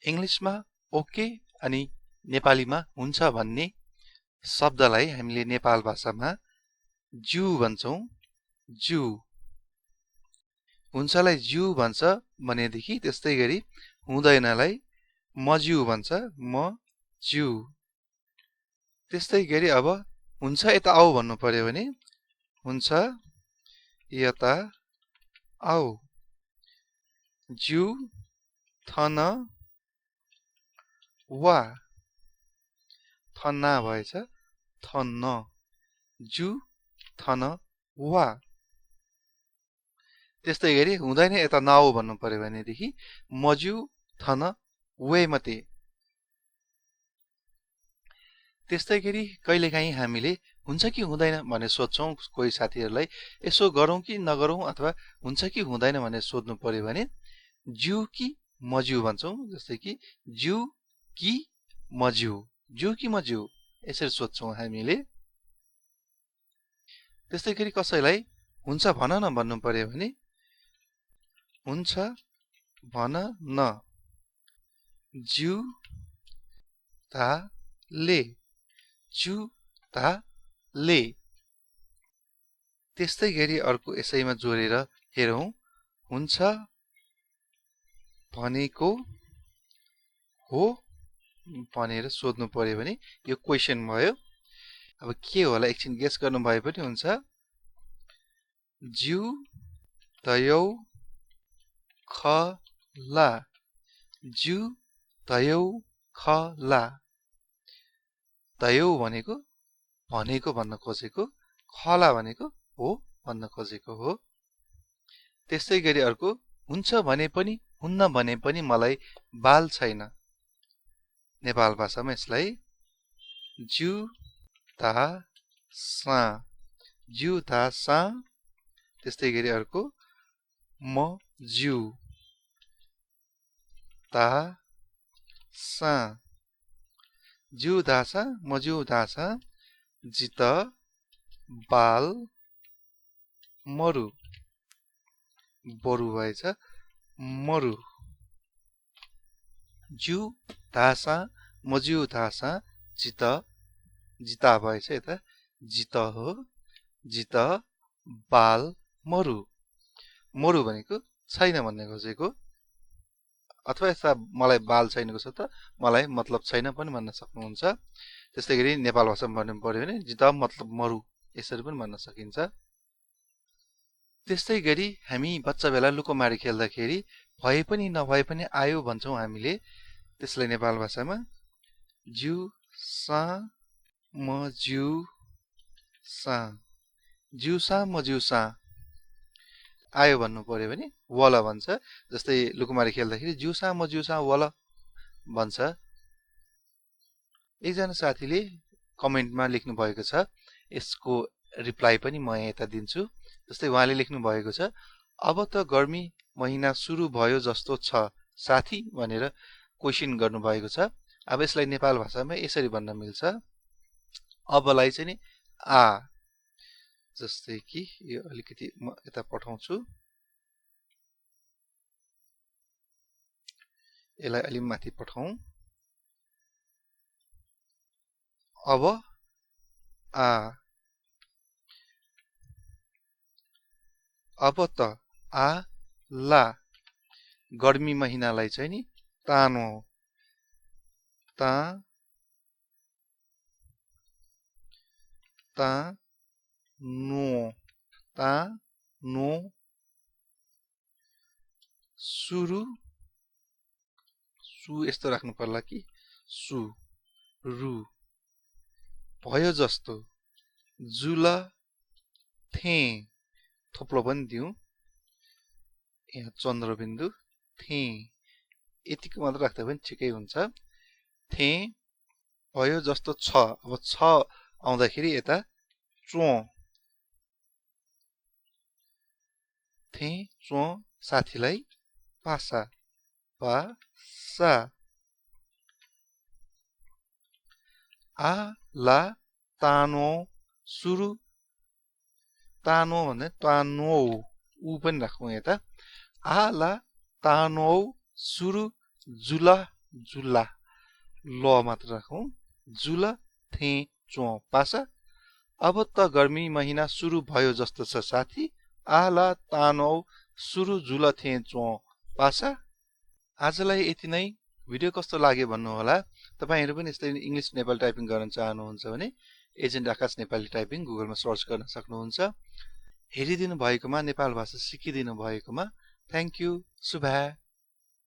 इंग्लिशमा okay अनि नेपालीमा हुन्छ भन्ने शब्दलाई हामीले नेपाल भाषामा ज्यू भन्छौं ज्यू हुन्छलाई ज्यू भन्छ भनेदेखि त्यस्तै गरी हुँदैनलाई मज्यू भन्छ मज्यू त्यस्तै गरी अब हुन्छ यता आऊ भन्नु पर्यो भने हुन्छ यता आऊ ज्यू थन वा थन्ना भएछ थन्न ज्यू थन वा त्यस्तै गरी हुँदैन यता नआऊ भन्नु पर्यो भनेदेखि मज्यू थन वे मते त्यस्तै गरी कहिलेकाहीँ हामीले हुन्छ कि हुँदैन भनेर सोध्छौं कोही साथीहरूलाई यसो गरौं कि नगरौं अथवा हुन्छ कि हुँदैन भनेर सोध्नु पर्यो भने ज्यू कि मज्यू भन्छौं जस्तै कि ज्यू कि मज्यू ज्यू कि मज्यू यसरी सोध्छौं हामीले त्यस्तै गरी कसैलाई हुन्छ भन न भन्नु पर्यो भने हुन्छ भन न ज्यू ता ले ज्यू ता ले त्यस्तै गरी अर्को यसैमा जोडेर हेरौं हुन्छ भनेको हो भनेर सोध्नु पर्यो भने यो क्वेशन भयो अब के होला एकछिन गेस गर्नु भए पनि हुन्छ ज्यू तयौ खला ज्यू तयौ खला तयौ भनेको भन्न खोजेको खला भनेको हो भन्न खोजेको हो त्यस्तै गरी अर्को हुन्छ भने पनि हुन्न भने पनि मलाई बाल छैन नेपाल भाषामा यसलाई ज्यू ता सा ज्यू ता सा त्यस्तै गरी अर्को म ज्यू ता सा ज्यू दासा मज्यू दासा जित बाल मरु बरु भएछ मरु ज्यू दासा मज्यू दासा जित जिता भएछ यता जित हो जित बाल मरु मरु भनेको छैन भन्ने खोजेको अथवा यस्ता मलाई बाल छैनको छ त मलाई मतलब छैन पनि भन्न सक्नुहुन्छ त्यस्तै गरी नेपाल भाषामा भन्नु पर्यो भने जित मतलब मरु यसरी पनि भन्न सकिन्छ त्यस्तै गरी हामी बच्चा बेला लुकोमारी खेल्दाखेरि भए पनि नभए पनि आयो भन्छौं हामीले त्यसलाई नेपाल भाषामा ज्यू सा म ज्यू सा ज्यू सा म ज्यू सा आयो भन्नु पर्यो भने वल भन्छ जस्तै लुकुमारी खेल्दाखेरि ज्यूसा म ज्यूसा वल भन्छ एकजना साथीले कमेन्टमा लेख्नु भएको छ यसको रिप्लाई पनि म यता दिन्छु जस्तै उहाँले लेख्नु भएको छ अब त गर्मी महिना सुरु भयो जस्तो छ साथी भनेर क्वेशन गर्नु भएको छ अब यसलाई नेपाल भाषामा यसरी भन्न मिल्छ अबलाई चाहिँ नि आ जस्तै कि यो अलिकति म यता पठाउँछु यसलाई अलि माथि पठाउँ अब आ अब त आ ला गर्मी महिनालाई चाहिँ नि तानो ता ता नो सुरु सु यस्तो राख्नु पर्ला कि सु रु भयो जस्तो जुल थे थोप्लो पनि दिउँ यहाँ चन्द्रबिन्दु थे यतिको मात्र राख्दा पनि ठिकै हुन्छ थे भयो जस्तो छ अब छ आउँदाखेरि यता चो थे चो साथीलाई पासा पासा आ ला तानो सुरु तानो भन्दा तानो उ पनि राखौँ यता आ ला तानो सुरु जुल जुला ल मात्र राखौं जुल थे चो पासा अब त गर्मी महिना सुरु भयो जस्तो छ साथी आला तानौ सुरु जुल थे चो पासा आजलाई यति नै भिडियो कस्तो लाग्यो भन्नु होला तपाईहरु पनि यस्तै इंग्लिश नेपाली टाइपिङ गर्न चाहनुहुन्छ भने एजेन्ट आकाश नेपाली टाइपिङ गुगलमा सर्च गर्न सक्नुहुन्छ हेरिदिनु भएकोमा नेपाल भाषा सिकिदिनु भएकोमा थ्यांक यू शुभा